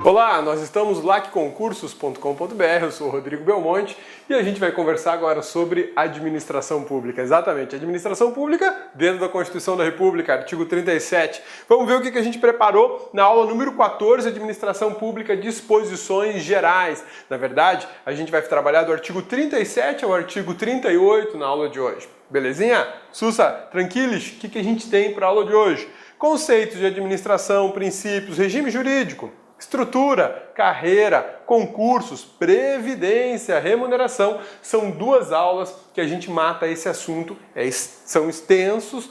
Olá, nós estamos no lacconcursos.com.br, eu sou o Rodrigo Belmonte e a gente vai conversar agora sobre administração pública. Exatamente, administração pública dentro da Constituição da República, artigo 37. Vamos ver o que a gente preparou na aula número 14, administração pública, disposições gerais. Na verdade, a gente vai trabalhar do artigo 37 ao artigo 38 na aula de hoje. Belezinha? Sussa, tranquilos? O que a gente tem para a aula de hoje? Conceitos de administração, princípios, regime jurídico, estrutura, carreira, concursos, previdência, remuneração. São duas aulas que a gente mata esse assunto. São extensos,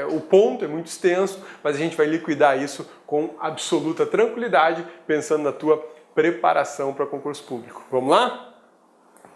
o ponto é muito extenso, mas a gente vai liquidar isso com absoluta tranquilidade, pensando na tua preparação para concurso público. Vamos lá?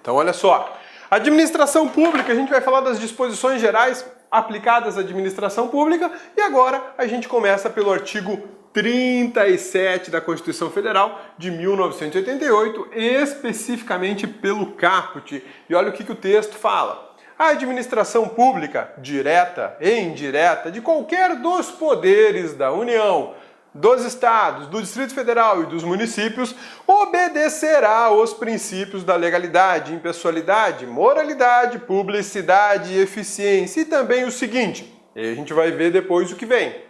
Então olha só. Administração pública, a gente vai falar das disposições gerais aplicadas à administração pública e agora a gente começa pelo artigo 37 da Constituição Federal de 1988, especificamente pelo caput. E olha o que o texto fala. A administração pública, direta e indireta, de qualquer dos poderes da União, dos estados, do Distrito Federal e dos municípios, obedecerá aos princípios da legalidade, impessoalidade, moralidade, publicidade e eficiência. E também o seguinte, e a gente vai ver depois o que vem.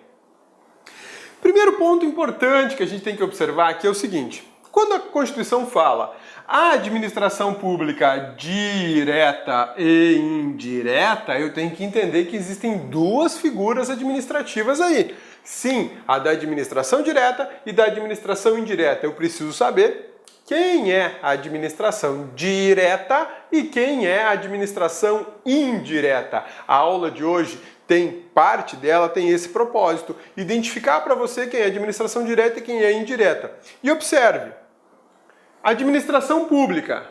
Primeiro ponto importante que a gente tem que observar aqui é o seguinte: quando a Constituição fala a administração pública direta e indireta, eu tenho que entender que existem duas figuras administrativas aí. Sim, a da administração direta e da administração indireta. Eu preciso saber quem é a administração direta e quem é a administração indireta. A aula de hoje parte dela tem esse propósito, identificar para você quem é administração direta e quem é indireta. E observe, a administração pública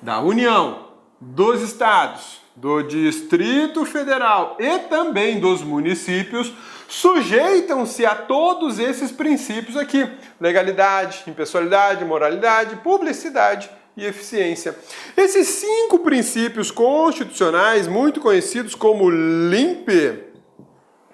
da União, dos estados, do Distrito Federal e também dos municípios sujeitam-se a todos esses princípios aqui: legalidade, impessoalidade, moralidade, publicidade e eficiência. Esses 5 princípios constitucionais, muito conhecidos como LIMP,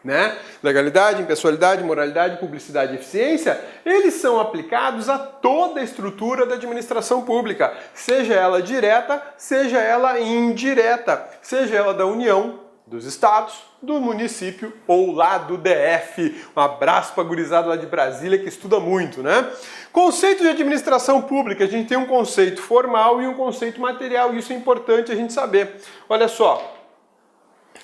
né? Legalidade, impessoalidade, moralidade, publicidade e eficiência, eles são aplicados a toda a estrutura da administração pública, seja ela direta, seja ela indireta, seja ela da União, dos estados, do município ou lá do DF. Um abraço para a gurizada lá de Brasília que estuda muito, né? Conceito de administração pública, a gente tem um conceito formal e um conceito material, isso é importante a gente saber. Olha só,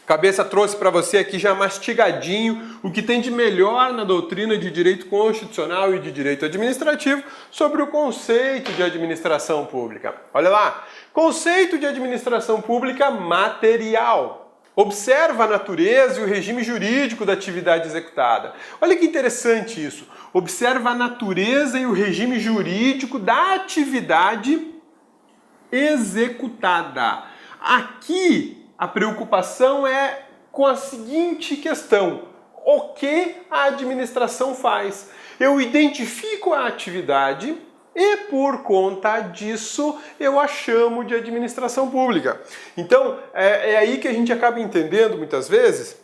Cabeça trouxe para você aqui já mastigadinho o que tem de melhor na doutrina de direito constitucional e de direito administrativo sobre o conceito de administração pública. Olha lá, conceito de administração pública material. Observa a natureza e o regime jurídico da atividade executada. Olha que interessante isso. Observa a natureza e o regime jurídico da atividade executada. Aqui a preocupação é com a seguinte questão: o que a administração faz? Eu identifico a atividade e, por conta disso, eu a chamo de administração pública. Então, é aí que a gente acaba entendendo, muitas vezes,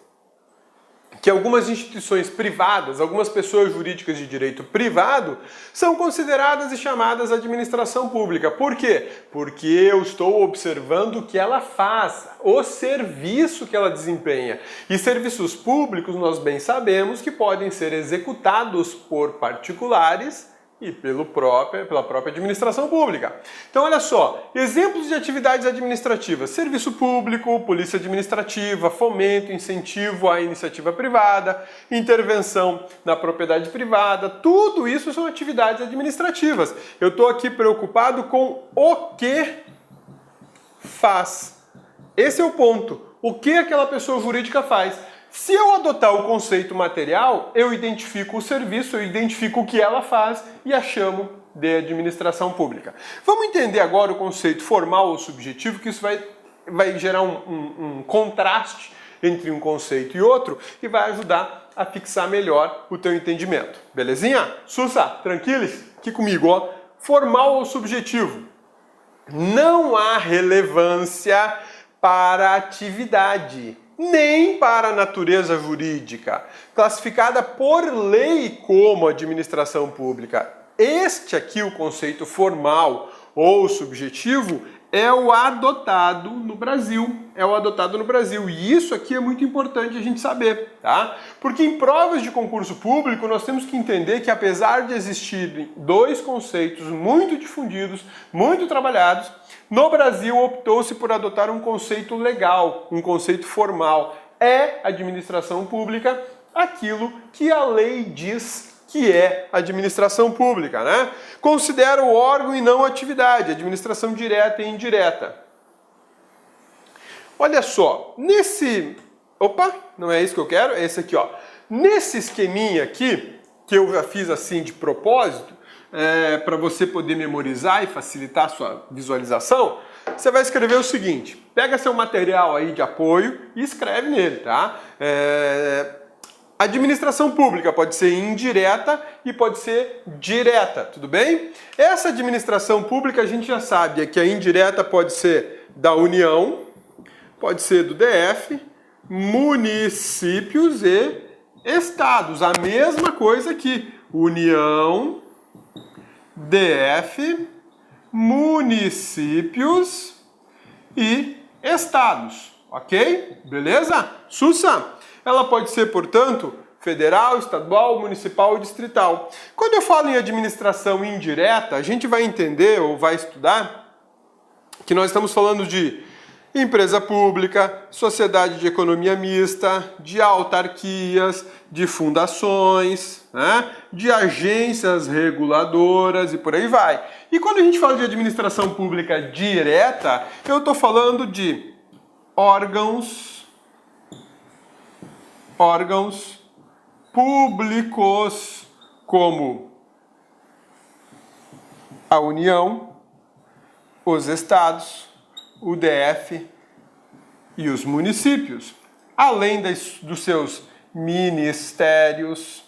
que algumas instituições privadas, algumas pessoas jurídicas de direito privado, são consideradas e chamadas administração pública. Por quê? Porque eu estou observando o que ela faz, o serviço que ela desempenha. E serviços públicos, nós bem sabemos que podem ser executados por particulares e pela própria administração pública. Então olha só, exemplos de atividades administrativas: serviço público, polícia administrativa, fomento, incentivo à iniciativa privada, intervenção na propriedade privada, tudo isso são atividades administrativas. Eu estou aqui preocupado com o que faz. Esse é o ponto. O que aquela pessoa jurídica faz? Se eu adotar o conceito material, eu identifico o serviço, eu identifico o que ela faz e a chamo de administração pública. Vamos entender agora o conceito formal ou subjetivo, que isso vai gerar um contraste entre um conceito e outro e vai ajudar a fixar melhor o teu entendimento. Belezinha? Sussa, tranquilos? Aqui comigo, ó. Formal ou subjetivo? Não há relevância para a atividade. nem para a natureza jurídica, classificada por lei como administração pública. Este aqui, o conceito formal ou subjetivo, é o adotado no Brasil. É o adotado no Brasil. E isso aqui é muito importante a gente saber, tá? Porque em provas de concurso público nós temos que entender que apesar de existirem dois conceitos muito difundidos, muito trabalhados, no Brasil optou-se por adotar um conceito legal, um conceito formal. É administração pública aquilo que a lei diz que é administração pública, né? Considera o órgão e não a atividade, administração direta e indireta. Olha só, nesse... Opa, não é isso que eu quero, é esse aqui, ó. Nesse esqueminha aqui, que eu já fiz assim de propósito, para você poder memorizar e facilitar a sua visualização, você vai escrever o seguinte, pega seu material aí de apoio e escreve nele, tá? Administração pública pode ser indireta e pode ser direta, tudo bem? Essa administração pública a gente já sabe que a indireta pode ser da União, pode ser do DF, municípios e estados. A mesma coisa aqui, União, DF, municípios e estados, ok? Beleza? Sussa? Ela pode ser, portanto, federal, estadual, municipal ou distrital. Quando eu falo em administração indireta, a gente vai entender ou vai estudar que nós estamos falando de empresa pública, sociedade de economia mista, de autarquias, de fundações, né, de agências reguladoras e por aí vai. E quando a gente fala de administração pública direta, eu estou falando de órgãos públicos como a União, os estados, o DF e os municípios, além dos seus ministérios,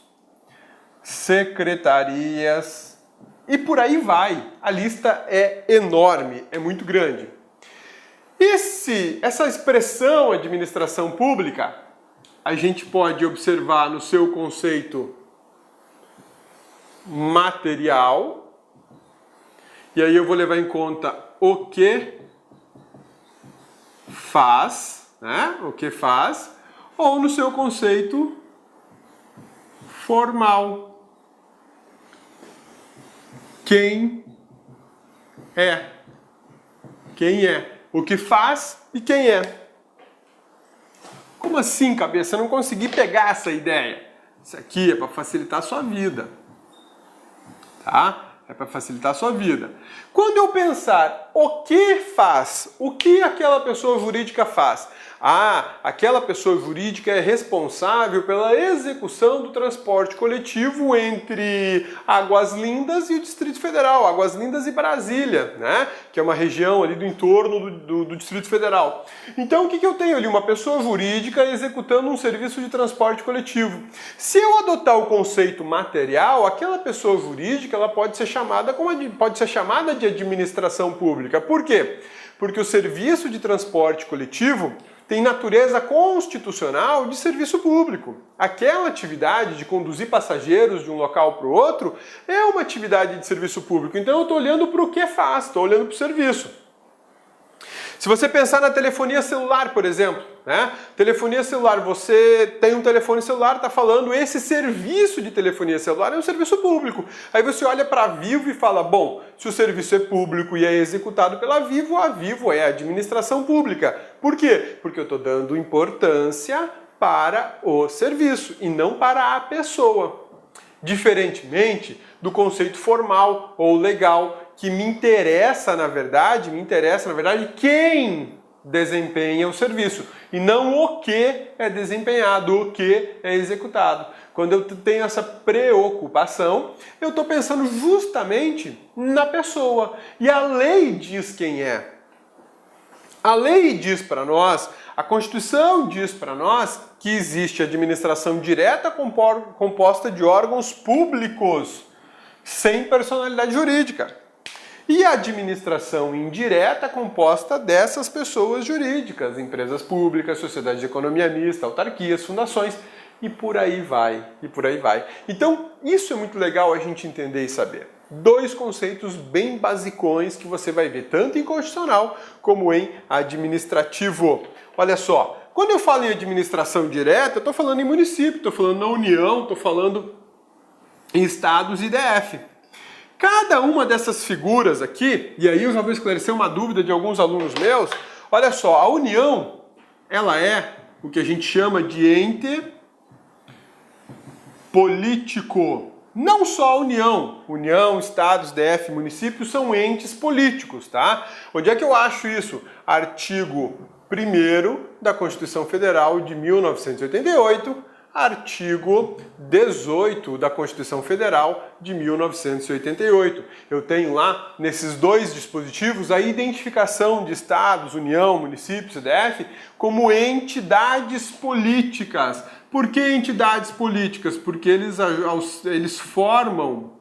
secretarias e por aí vai. A lista é enorme, é muito grande. Essa expressão administração pública a gente pode observar no seu conceito material, e aí eu vou levar em conta o que faz, né? O que faz, ou no seu conceito formal. Quem é? Quem é? O que faz e quem é? Como assim, cabeça? Eu não consegui pegar essa ideia. Isso aqui é para facilitar a sua vida. Tá? É para facilitar a sua vida. Quando eu pensar o que faz, o que aquela pessoa jurídica faz? Ah, aquela pessoa jurídica é responsável pela execução do transporte coletivo entre Águas Lindas e o Distrito Federal, Águas Lindas e Brasília, né? Que é uma região ali do entorno do Distrito Federal. Então o que eu tenho ali? Uma pessoa jurídica executando um serviço de transporte coletivo. Se eu adotar o conceito material, aquela pessoa jurídica ela pode ser chamada de administração pública. Por quê? Porque o serviço de transporte coletivo tem natureza constitucional de serviço público. Aquela atividade de conduzir passageiros de um local para o outro é uma atividade de serviço público. Então eu estou olhando para o que faz, estou olhando para o serviço. Se você pensar na telefonia celular, por exemplo, né? Telefonia celular, você tem um telefone celular, está falando, esse serviço de telefonia celular é um serviço público. Aí você olha para a Vivo e fala, bom, se o serviço é público e é executado pela Vivo, a Vivo é a administração pública. Por quê? Porque eu estou dando importância para o serviço e não para a pessoa. Diferentemente do conceito formal ou legal, que me interessa, na verdade, quem desempenha o serviço e não o que é desempenhado, o que é executado. Quando eu tenho essa preocupação, eu estou pensando justamente na pessoa. E a lei diz quem é. A lei diz para nós, a Constituição diz para nós que existe administração direta composta de órgãos públicos, sem personalidade jurídica. E a administração indireta é composta dessas pessoas jurídicas, empresas públicas, sociedades de economia mista, autarquias, fundações, e por aí vai, e por aí vai. Então, isso é muito legal a gente entender e saber. Dois conceitos bem basicões que você vai ver tanto em constitucional como em administrativo. Olha só, quando eu falo em administração direta, eu estou falando em município, estou falando na União, estou falando em estados e DF. Cada uma dessas figuras aqui, e aí eu já vou esclarecer uma dúvida de alguns alunos meus, olha só, a União, ela é o que a gente chama de ente político. Não só a União, estados, DF, municípios são entes políticos, tá? Onde é que eu acho isso? Artigo 1º da Constituição Federal de 1988, artigo 18 da Constituição Federal de 1988. Eu tenho lá, nesses dois dispositivos, a identificação de estados, União, municípios e DF como entidades políticas. Por que entidades políticas? Porque eles formam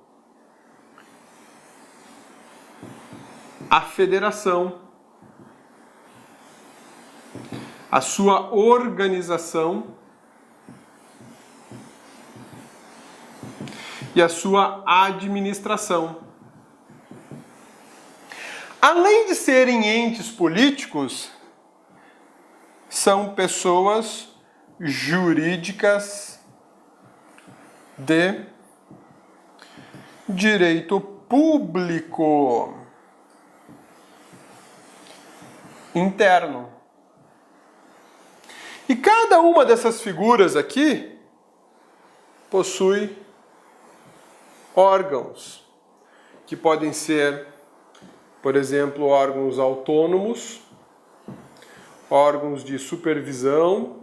a federação, a sua organização e a sua administração. Além de serem entes políticos, são pessoas jurídicas de direito público interno. E cada uma dessas figuras aqui possui órgãos, que podem ser, por exemplo, órgãos autônomos, órgãos de supervisão,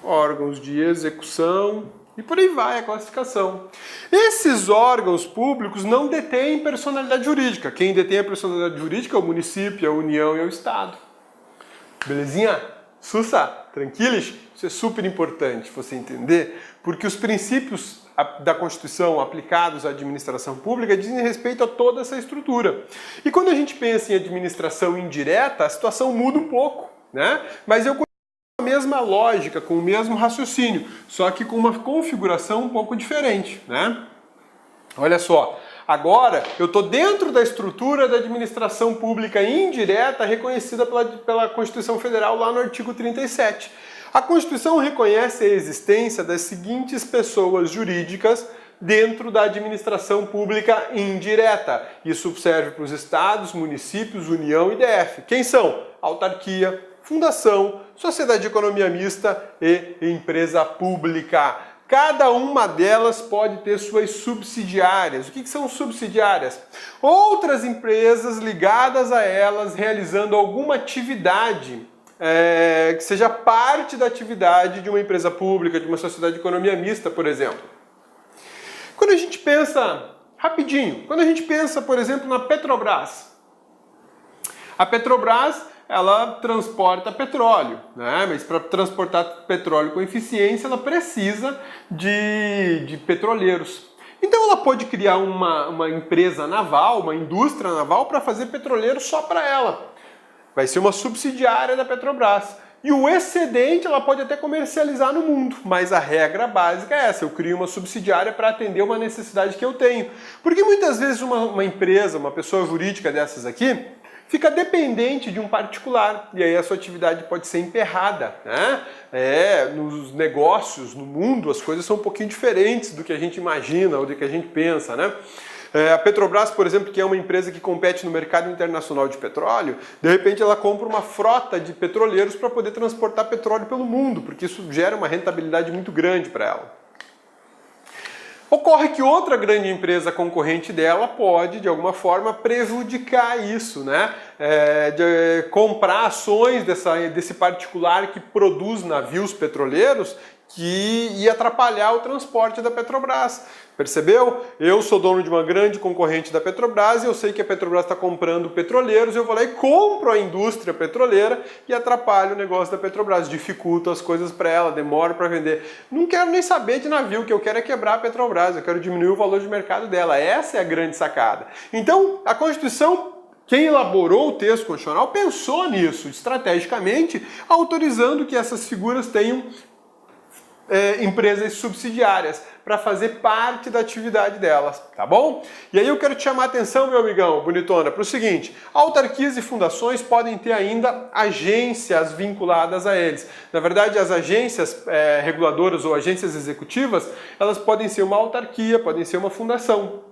órgãos de execução, e por aí vai a classificação. Esses órgãos públicos não detêm personalidade jurídica. Quem detém a personalidade jurídica é o município, a União e o Estado. Belezinha? Sussa? Tranquilos? Isso é super importante você entender, porque os princípios da Constituição aplicados à administração pública dizem respeito a toda essa estrutura. E quando a gente pensa em administração indireta, a situação muda um pouco, né? Mas eu a mesma lógica, com o mesmo raciocínio, só que com uma configuração um pouco diferente, né? Olha só, agora eu estou dentro da estrutura da administração pública indireta reconhecida pela Constituição Federal lá no artigo 37. A Constituição reconhece a existência das seguintes pessoas jurídicas dentro da administração pública indireta. Isso serve para os estados, municípios, União e DF. Quem são? Autarquia, fundação, sociedade de economia mista e empresa pública. Cada uma delas pode ter suas subsidiárias. O que são subsidiárias? Outras empresas ligadas a elas realizando alguma atividade que seja parte da atividade de uma empresa pública, de uma sociedade de economia mista, por exemplo. Quando a gente pensa, rapidinho, quando a gente pensa, por exemplo, na Petrobras. A Petrobras, ela transporta petróleo, né? Mas para transportar petróleo com eficiência, ela precisa de petroleiros. Então ela pode criar uma empresa naval, uma indústria naval para fazer petroleiro só para ela. Vai ser uma subsidiária da Petrobras. E o excedente ela pode até comercializar no mundo, mas a regra básica é essa, eu crio uma subsidiária para atender uma necessidade que eu tenho. Porque muitas vezes uma empresa, uma pessoa jurídica dessas aqui, fica dependente de um particular, e aí a sua atividade pode ser emperrada, né? Nos negócios, no mundo, as coisas são um pouquinho diferentes do que a gente imagina ou do que a gente pensa, né? A Petrobras, por exemplo, que é uma empresa que compete no mercado internacional de petróleo, de repente ela compra uma frota de petroleiros para poder transportar petróleo pelo mundo, porque isso gera uma rentabilidade muito grande para ela. Ocorre que outra grande empresa concorrente dela pode, de alguma forma, prejudicar isso, né? De comprar ações desse particular que produz navios petroleiros e atrapalhar o transporte da Petrobras. Percebeu? Eu sou dono de uma grande concorrente da Petrobras e eu sei que a Petrobras está comprando petroleiros, eu vou lá e compro a indústria petroleira e atrapalho o negócio da Petrobras, dificulto as coisas para ela, demoro para vender. Não quero nem saber de navio, o que eu quero é quebrar a Petrobras, eu quero diminuir o valor de mercado dela. Essa é a grande sacada. Então, a Constituição, quem elaborou o texto constitucional pensou nisso, estrategicamente, autorizando que essas figuras tenham empresas subsidiárias para fazer parte da atividade delas, tá bom? E aí eu quero te chamar a atenção, meu amigão, bonitona, para o seguinte: autarquias e fundações podem ter ainda agências vinculadas a eles. Na verdade, as agências reguladoras ou agências executivas, elas podem ser uma autarquia, podem ser uma fundação.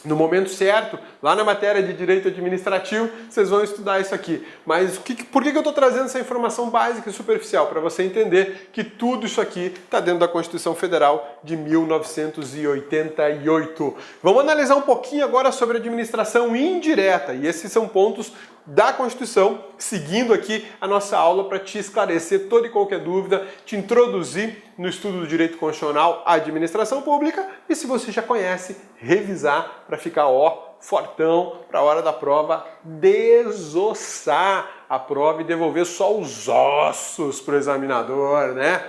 No momento certo, lá na matéria de Direito Administrativo, vocês vão estudar isso aqui. Mas por que eu estou trazendo essa informação básica e superficial? Para você entender que tudo isso aqui está dentro da Constituição Federal de 1988. Vamos analisar um pouquinho agora sobre administração indireta. E esses são pontos da Constituição, seguindo aqui a nossa aula para te esclarecer toda e qualquer dúvida, te introduzir no estudo do direito constitucional à administração pública e, se você já conhece, revisar para ficar fortão para a hora da prova desossar a prova e devolver só os ossos para o examinador, né?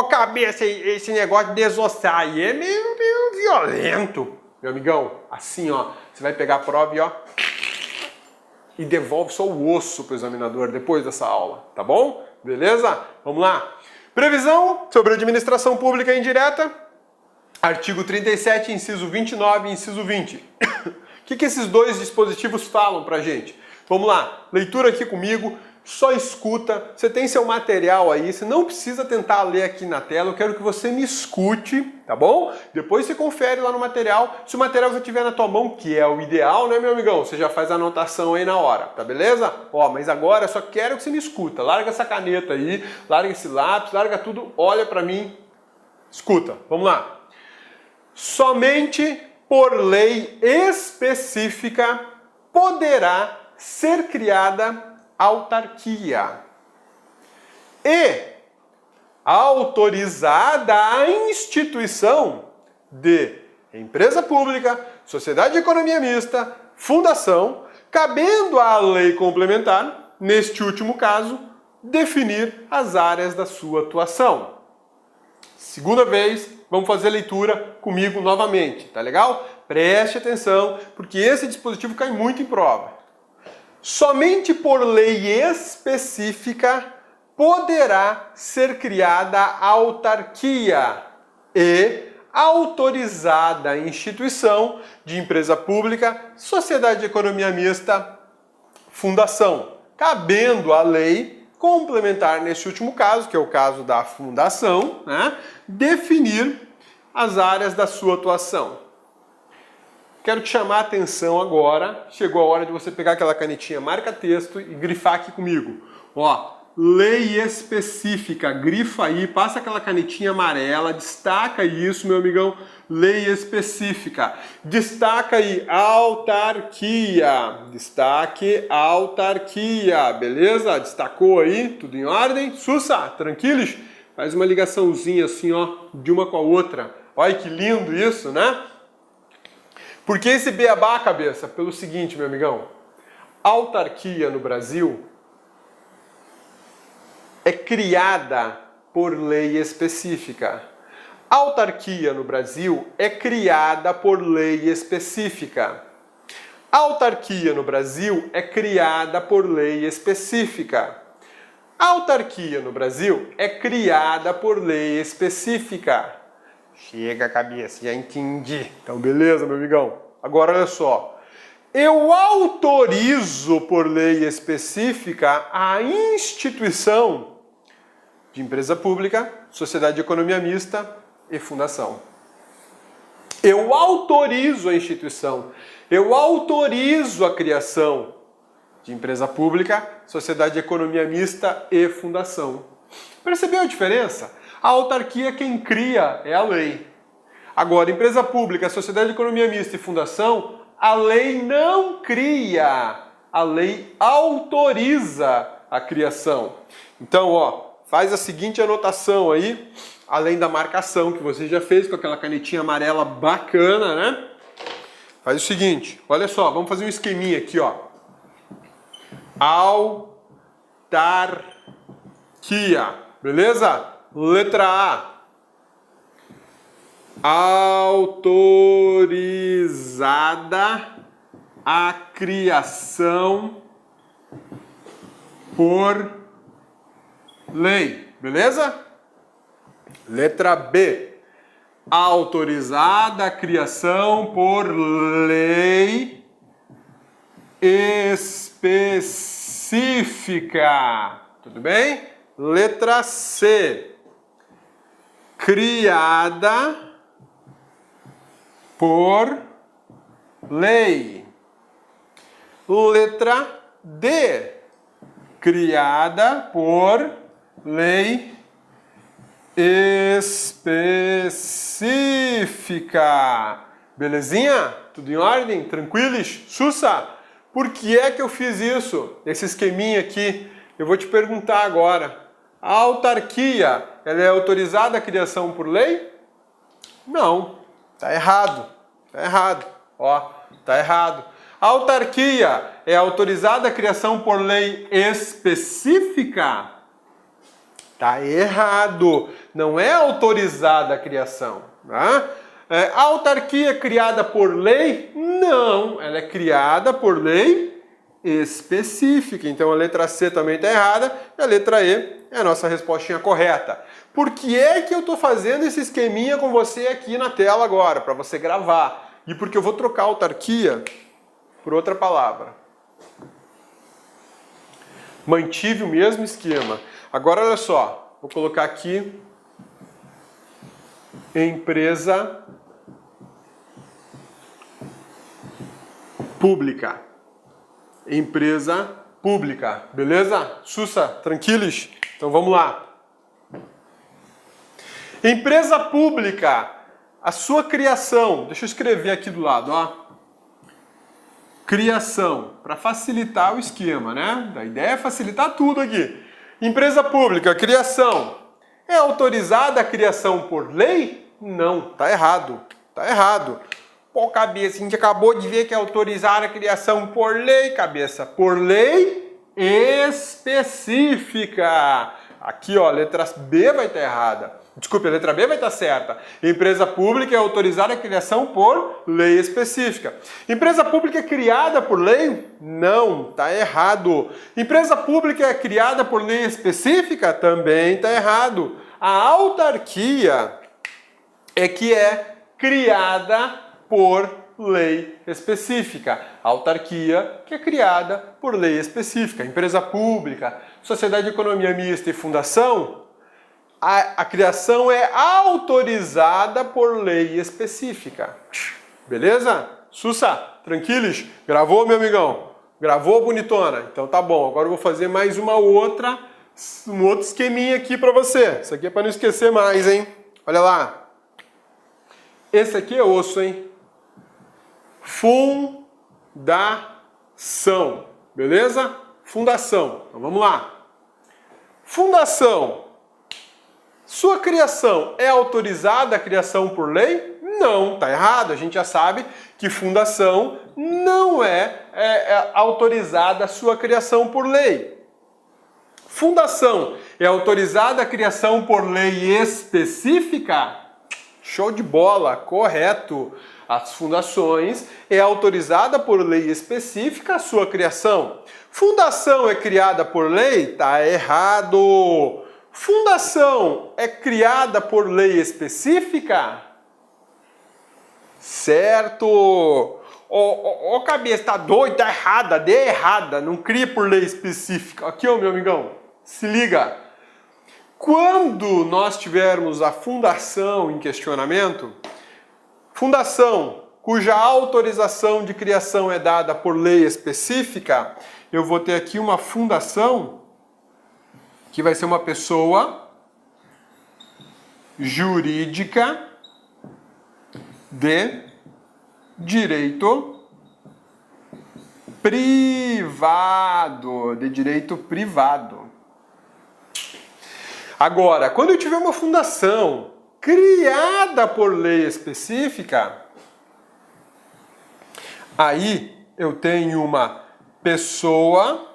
Cabeça, esse negócio de desossar aí é meio violento. Meu amigão, assim, você vai pegar a prova e devolve só o osso para o examinador depois dessa aula, tá bom? Beleza? Vamos lá. Previsão sobre administração pública indireta, artigo 37, inciso 29 e inciso 20. O que esses dois dispositivos falam pra gente? Vamos lá, leitura aqui comigo, só escuta, você tem seu material aí, você não precisa tentar ler aqui na tela, eu quero que você me escute, tá bom? Depois você confere lá no material, se o material já estiver na tua mão, que é o ideal, né, meu amigão? Você já faz a anotação aí na hora, tá beleza? Mas agora eu só quero que você me escuta, larga essa caneta aí, larga esse lápis, larga tudo, olha pra mim, escuta, vamos lá. Somente por lei específica poderá ser criada autarquia e autorizada a instituição de empresa pública, sociedade de economia mista, fundação, cabendo à lei complementar, neste último caso, definir as áreas da sua atuação. Segunda vez, vamos fazer a leitura comigo novamente, tá legal? Preste atenção, porque esse dispositivo cai muito em prova. Somente por lei específica poderá ser criada autarquia e autorizada a instituição de empresa pública, sociedade de economia mista, fundação, cabendo à lei complementar neste último caso, que é o caso da fundação, né, definir as áreas da sua atuação. Quero te chamar a atenção agora, chegou a hora de você pegar aquela canetinha marca-texto e grifar aqui comigo. Lei específica, grifa aí, passa aquela canetinha amarela, destaca isso, meu amigão, lei específica. Destaca aí, autarquia, destaque autarquia, beleza? Destacou aí, tudo em ordem? Sussa, tranquilos? Faz uma ligaçãozinha assim, de uma com a outra. Olha que lindo isso, né? Por que esse beabá, cabeça? Pelo seguinte, meu amigão, autarquia no Brasil é criada por lei específica. Autarquia no Brasil é criada por lei específica. Autarquia no Brasil é criada por lei específica. Autarquia no Brasil é criada por lei específica. Chega, cabeça, já entendi. Então, beleza, meu amigão? Agora, olha só. Eu autorizo por lei específica a instituição de empresa pública, sociedade de economia mista e fundação. Eu autorizo a instituição, eu autorizo a criação de empresa pública, sociedade de economia mista e fundação. Percebeu a diferença? A autarquia, quem cria é a lei. Agora, empresa pública, sociedade de economia mista e fundação, a lei não cria, a lei autoriza a criação. Então, faz a seguinte anotação aí, além da marcação que você já fez com aquela canetinha amarela bacana, né? Faz o seguinte, olha só, vamos fazer um esqueminha aqui, ó. Autarquia, beleza? Letra A. Autorizada a criação por lei, beleza? Letra B. Autorizada a criação por lei específica. Tudo bem? Letra C. Criada por lei. Letra D. Criada por lei específica. Belezinha? Tudo em ordem? Tranquilos? Sussa? Por que é que eu fiz isso? Esse esqueminha aqui. Eu vou te perguntar agora. A autarquia, ela é autorizada a criação por lei? Não. Tá errado. Tá errado. Ó, tá errado. A autarquia é autorizada a criação por lei específica? Tá errado. Não é autorizada a criação. Tá? A autarquia é criada por lei? Não. Ela é criada por lei específica. Então a letra C também está errada e a letra E é a nossa respostinha correta. Por que é que eu estou fazendo esse esqueminha com você aqui na tela agora? Para você gravar. E porque eu vou trocar autarquia por outra palavra. Mantive o mesmo esquema. Agora olha só, vou colocar aqui empresa pública. Empresa pública, beleza? Sussa, tranquilos? Então vamos lá. Empresa pública, a sua criação, deixa eu escrever aqui do lado, ó. Criação, para facilitar o esquema, né? A ideia é facilitar tudo aqui. Empresa pública, criação. É autorizada a criação por lei? Não, tá errado. Tá errado. Pô, cabeça, a gente acabou de ver que é autorizada a criação por lei, cabeça. Por lei específica. Aqui, ó, letra B vai estar errada. Desculpe, a letra B vai estar certa. Empresa pública é autorizada a criação por lei específica. Empresa pública é criada por lei? Não, está errado. Empresa pública é criada por lei específica? Também está errado. A autarquia é que é criada por lei específica. A autarquia que é criada por lei específica. Empresa pública, sociedade de economia mista e fundação, a criação é autorizada por lei específica. Beleza? Sussa, tranquilos? Gravou, meu amigão? Gravou, bonitona? Então tá bom. Agora eu vou fazer mais um outro esqueminha aqui pra você. Isso aqui é pra não esquecer mais, hein? Olha lá. Esse aqui é osso, hein? Fundação. Beleza? Fundação. Então vamos lá. Fundação. Sua criação é autorizada a criação por lei? Não, tá errado. A gente já sabe que fundação não é autorizada a sua criação por lei. Fundação é autorizada a criação por lei específica? Show de bola, correto. As fundações é autorizada por lei específica a sua criação. Fundação é criada por lei? Tá errado. Fundação é criada por lei específica? Certo! Ô, cabeça, tá doido? Tá errada, dê errada, não cria por lei específica. Aqui, ó, meu amigão, se liga. Quando nós tivermos a fundação em questionamento, fundação cuja autorização de criação é dada por lei específica, eu vou ter aqui uma fundação que vai ser uma pessoa jurídica de direito privado. Agora, quando eu tiver uma fundação criada por lei específica, aí eu tenho uma pessoa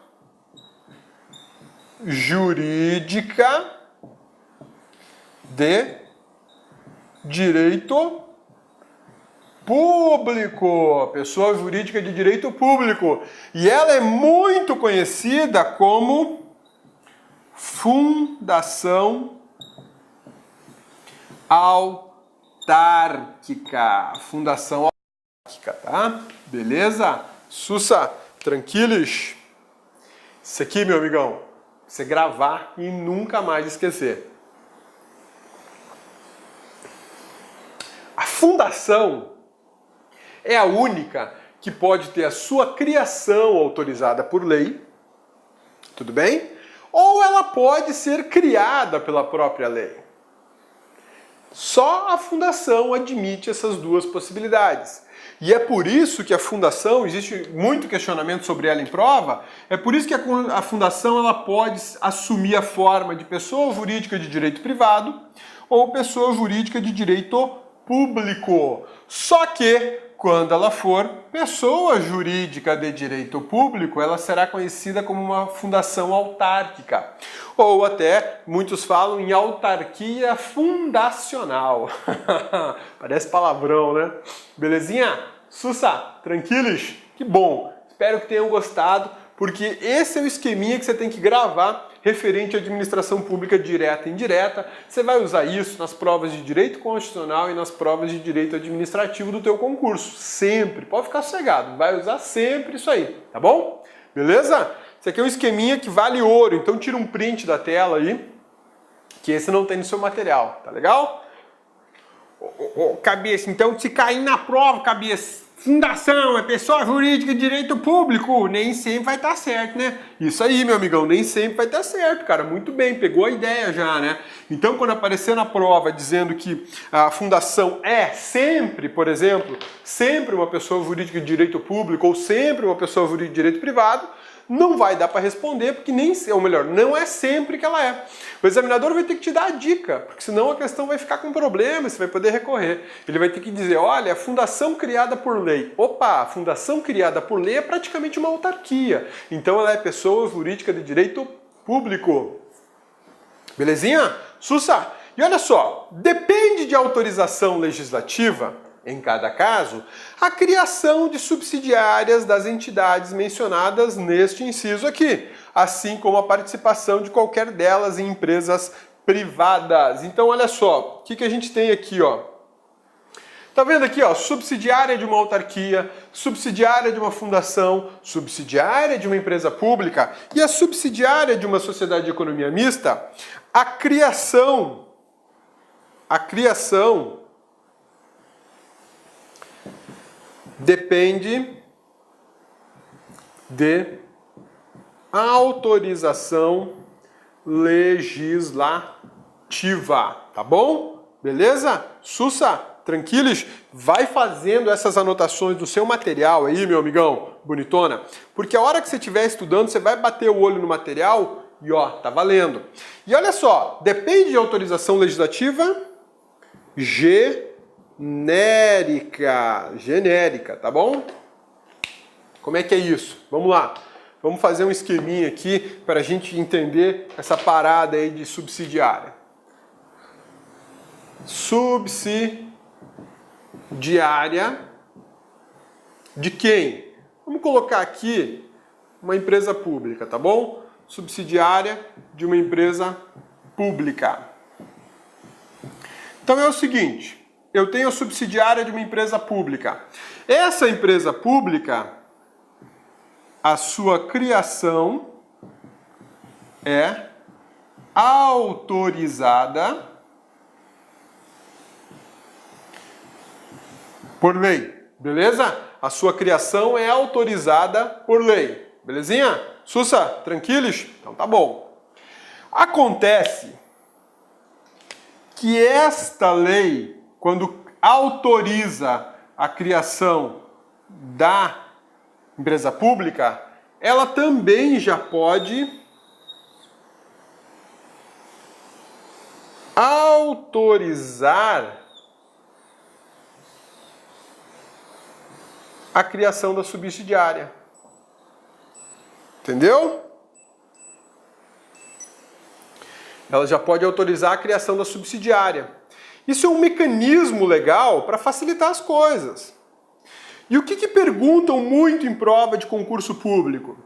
jurídica de direito público, pessoa jurídica de direito público, e ela é muito conhecida como fundação autárquica. Fundação autárquica, tá? Beleza? Sussa, tranquilos? Isso aqui, meu amigão, você gravar e nunca mais esquecer. A fundação é a única que pode ter a sua criação autorizada por lei, tudo bem? Ou ela pode ser criada pela própria lei. Só a fundação admite essas duas possibilidades. E é por isso que a fundação, existe muito questionamento sobre ela em prova, é por isso que a fundação ela pode assumir a forma de pessoa jurídica de direito privado ou pessoa jurídica de direito público. Só que, quando ela for pessoa jurídica de direito público, ela será conhecida como uma fundação autárquica. Ou até, muitos falam em autarquia fundacional. Parece palavrão, né? Belezinha? Sussa, tranquilos? Que bom! Espero que tenham gostado, porque esse é o esqueminha que você tem que gravar referente à administração pública direta e indireta. Você vai usar isso nas provas de direito constitucional e nas provas de direito administrativo do teu concurso. Sempre. Pode ficar sossegado. Vai usar sempre isso aí, tá bom? Beleza? Esse aqui é um esqueminha que vale ouro. Então tira um print da tela aí, que esse não tem no seu material. Tá legal? Cabeça, então se cair na prova, cabeça, fundação é pessoa jurídica de direito público, nem sempre vai estar certo, né? Isso aí, meu amigão, nem sempre vai estar certo, cara. Muito bem, pegou a ideia já, né? Então, quando aparecer na prova dizendo que a fundação é sempre, por exemplo, sempre uma pessoa jurídica de direito público ou sempre uma pessoa jurídica de direito privado, não vai dar para responder, porque nem, ou melhor, não é sempre que ela é. O examinador vai ter que te dar a dica, porque senão a questão vai ficar com problema, você vai poder recorrer. Ele vai ter que dizer, olha, a fundação criada por lei. Opa, a fundação criada por lei é praticamente uma autarquia. Então ela é pessoa jurídica de direito público. Belezinha? Sussa! E olha só, depende de autorização legislativa, em cada caso, a criação de subsidiárias das entidades mencionadas neste inciso aqui, assim como a participação de qualquer delas em empresas privadas. Então, olha só, o que a gente tem aqui, ó? Tá vendo aqui, ó, subsidiária de uma autarquia, subsidiária de uma fundação, subsidiária de uma empresa pública e a subsidiária de uma sociedade de economia mista, a criação depende de autorização legislativa, tá bom? Beleza? Sussa, tranquilos? Vai fazendo essas anotações do seu material aí, meu amigão, bonitona, porque a hora que você estiver estudando, você vai bater o olho no material e ó, tá valendo. E olha só, depende de autorização legislativa genérica, tá bom? Como é que é isso? Vamos lá. Vamos fazer um esqueminha aqui para a gente entender essa parada aí de subsidiária. Subsidiária de quem? Vamos colocar aqui uma empresa pública, tá bom? Subsidiária de uma empresa pública. Então é o seguinte, eu tenho a subsidiária de uma empresa pública. Essa empresa pública, a sua criação é autorizada por lei, beleza? A sua criação é autorizada por lei, belezinha? Sussa, tranquilos? Então tá bom. Acontece que esta lei, quando autoriza a criação da empresa pública, ela também já pode autorizar a criação da subsidiária. Entendeu? Ela já pode autorizar a criação da subsidiária. Isso é um mecanismo legal para facilitar as coisas. E o que perguntam muito em prova de concurso público?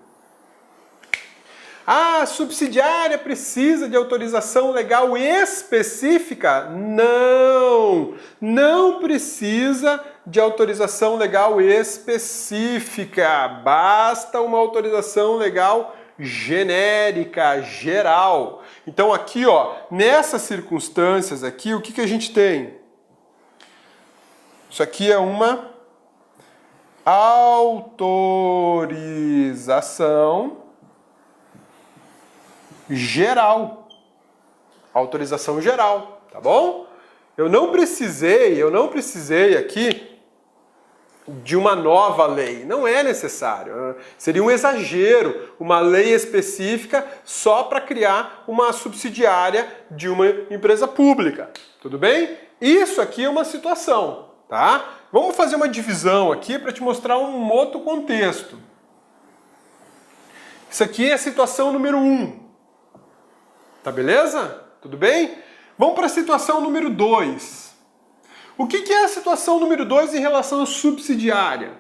A subsidiária precisa de autorização legal específica? Não, não precisa de autorização legal específica. Basta uma autorização legal genérica, geral. Então aqui, ó, nessas circunstâncias aqui, o que a gente tem? Isso aqui é uma autorização geral. Autorização geral, tá bom? Eu não precisei aqui de uma nova lei. Não é necessário. Seria um exagero uma lei específica só para criar uma subsidiária de uma empresa pública. Tudo bem? Isso aqui é uma situação, tá? Vamos fazer uma divisão aqui para te mostrar um outro contexto. Isso aqui é a situação número 1. Tá beleza? Tudo bem? Vamos para a situação número 2. O que é a situação número 2 em relação à subsidiária?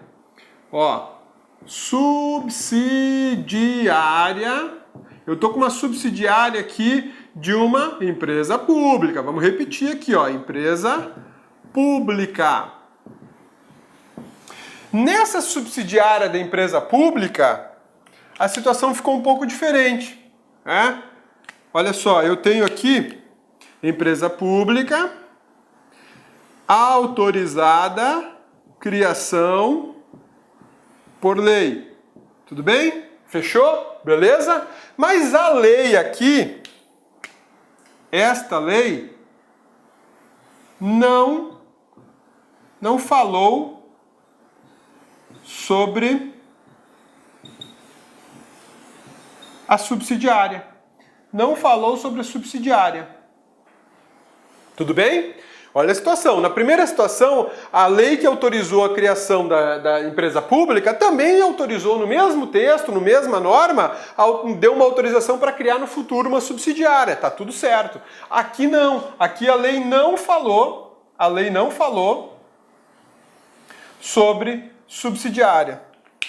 Ó, subsidiária. Eu estou com uma subsidiária aqui de uma empresa pública. Vamos repetir aqui, ó, empresa pública. Nessa subsidiária da empresa pública, a situação ficou um pouco diferente, né? Olha só, eu tenho aqui empresa pública, autorizada, criação por lei. Tudo bem? Fechou? Beleza? Mas a lei aqui, esta lei, não falou sobre a subsidiária. Não falou sobre a subsidiária. Tudo bem? Olha a situação. Na primeira situação, a lei que autorizou a criação da empresa pública também autorizou no mesmo texto, na mesma norma, deu uma autorização para criar no futuro uma subsidiária. Tá tudo certo. Aqui não. Aqui a lei não falou sobre subsidiária.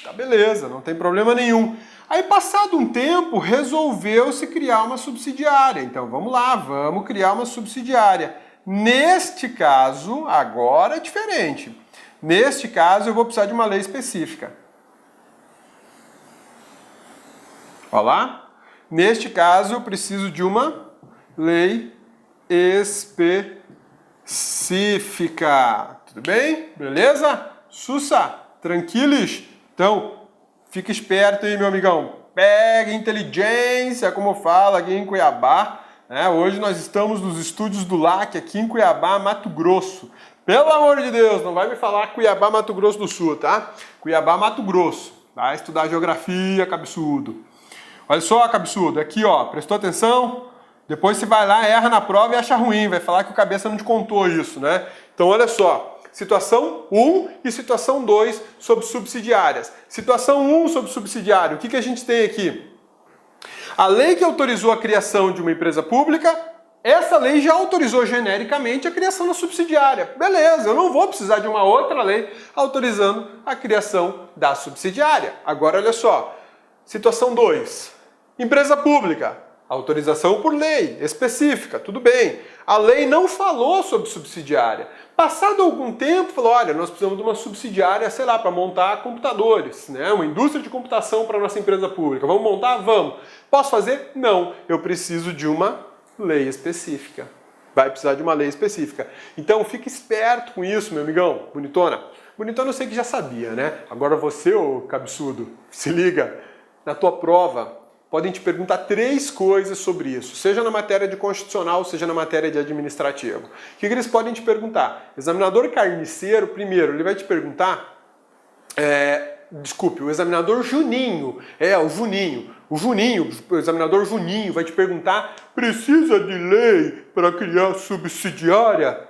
Tá beleza, não tem problema nenhum. Aí, passado um tempo, resolveu-se criar uma subsidiária. Então, vamos lá, vamos criar uma subsidiária. Neste caso, agora é diferente. Neste caso, eu vou precisar de uma lei específica. Olha lá. Neste caso, eu preciso de uma lei específica. Tudo bem? Beleza? Sussa? Tranquilos? Então, fica esperto aí, meu amigão. Pega inteligência, como fala aqui em Cuiabá. Hoje nós estamos nos estúdios do LAC, aqui em Cuiabá, Mato Grosso. Pelo amor de Deus, não vai me falar Cuiabá, Mato Grosso do Sul, tá? Cuiabá, Mato Grosso. Vai estudar geografia, cabeçudo. Olha só, cabeçudo, aqui ó, prestou atenção? Depois você vai lá, erra na prova e acha ruim, vai falar que o cabeça não te contou isso, né? Então olha só. Situação 1 e situação 2 sobre subsidiárias. Situação 1 sobre subsidiário, o que a gente tem aqui? A lei que autorizou a criação de uma empresa pública, essa lei já autorizou genericamente a criação da subsidiária. Beleza, eu não vou precisar de uma outra lei autorizando a criação da subsidiária. Agora olha só, situação 2. Empresa pública. Autorização por lei, específica, tudo bem. A lei não falou sobre subsidiária. Passado algum tempo, falou, olha, nós precisamos de uma subsidiária, sei lá, para montar computadores, né? Uma indústria de computação para a nossa empresa pública. Vamos montar? Vamos. Posso fazer? Não. Eu preciso de uma lei específica. Vai precisar de uma lei específica. Então, fique esperto com isso, meu amigão. Bonitona? Bonitona eu sei que já sabia, né? Agora você, ô cabeçudo, se liga. Na tua prova, podem te perguntar 3 coisas sobre isso, seja na matéria de constitucional, seja na matéria de administrativo. O que eles podem te perguntar? Examinador carniceiro, primeiro, ele vai te perguntar Desculpe, o examinador Juninho, o examinador Juninho vai te perguntar: precisa de lei para criar subsidiária?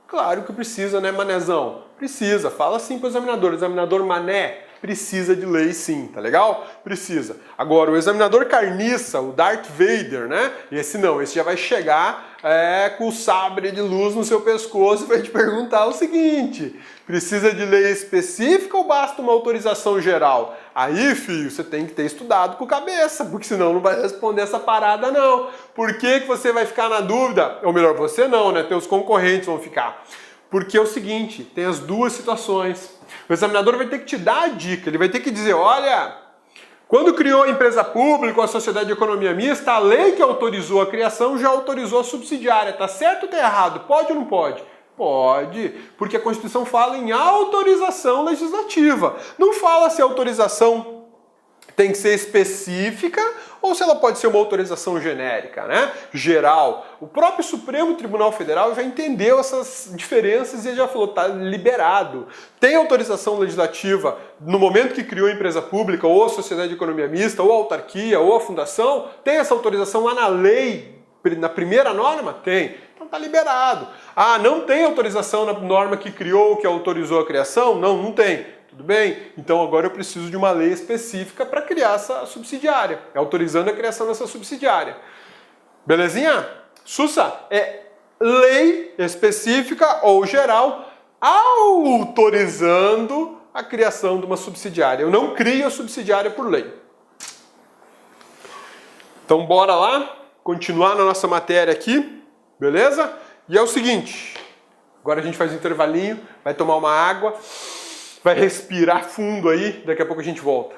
Claro que precisa, né, manezão? Precisa, fala assim pro examinador Mané, precisa de lei sim, tá legal? Precisa. Agora, o examinador carniça, o Darth Vader, né? Esse não, esse já vai chegar com o sabre de luz no seu pescoço e vai te perguntar o seguinte: precisa de lei específica ou basta uma autorização geral? Aí, filho, você tem que ter estudado com cabeça, porque senão não vai responder essa parada não. Por que você vai ficar na dúvida? Ou melhor, você não, né? Teus concorrentes vão ficar. Porque é o seguinte, tem as duas situações. O examinador vai ter que te dar a dica, ele vai ter que dizer: olha, quando criou a empresa pública ou a sociedade de economia mista, a lei que autorizou a criação já autorizou a subsidiária. Tá certo ou tá errado? Pode ou não pode? Pode, porque a Constituição fala em autorização legislativa. Não fala se a autorização tem que ser específica ou se ela pode ser uma autorização genérica, né? Geral. O próprio Supremo Tribunal Federal já entendeu essas diferenças e já falou: tá liberado. Tem autorização legislativa no momento que criou a empresa pública ou a sociedade de economia mista ou a autarquia ou a fundação? Tem essa autorização lá na lei, na primeira norma? Tem. Então tá liberado. Ah, não tem autorização na norma que criou, que autorizou a criação? Não, não tem. Tudo bem? Então agora eu preciso de uma lei específica para criar essa subsidiária, autorizando a criação dessa subsidiária. Belezinha? Sussa, é lei específica ou geral autorizando a criação de uma subsidiária. Eu não crio a subsidiária por lei. Então bora lá, continuar na nossa matéria aqui, beleza? E é o seguinte, agora a gente faz um intervalinho, vai tomar uma água, vai respirar fundo aí, daqui a pouco a gente volta.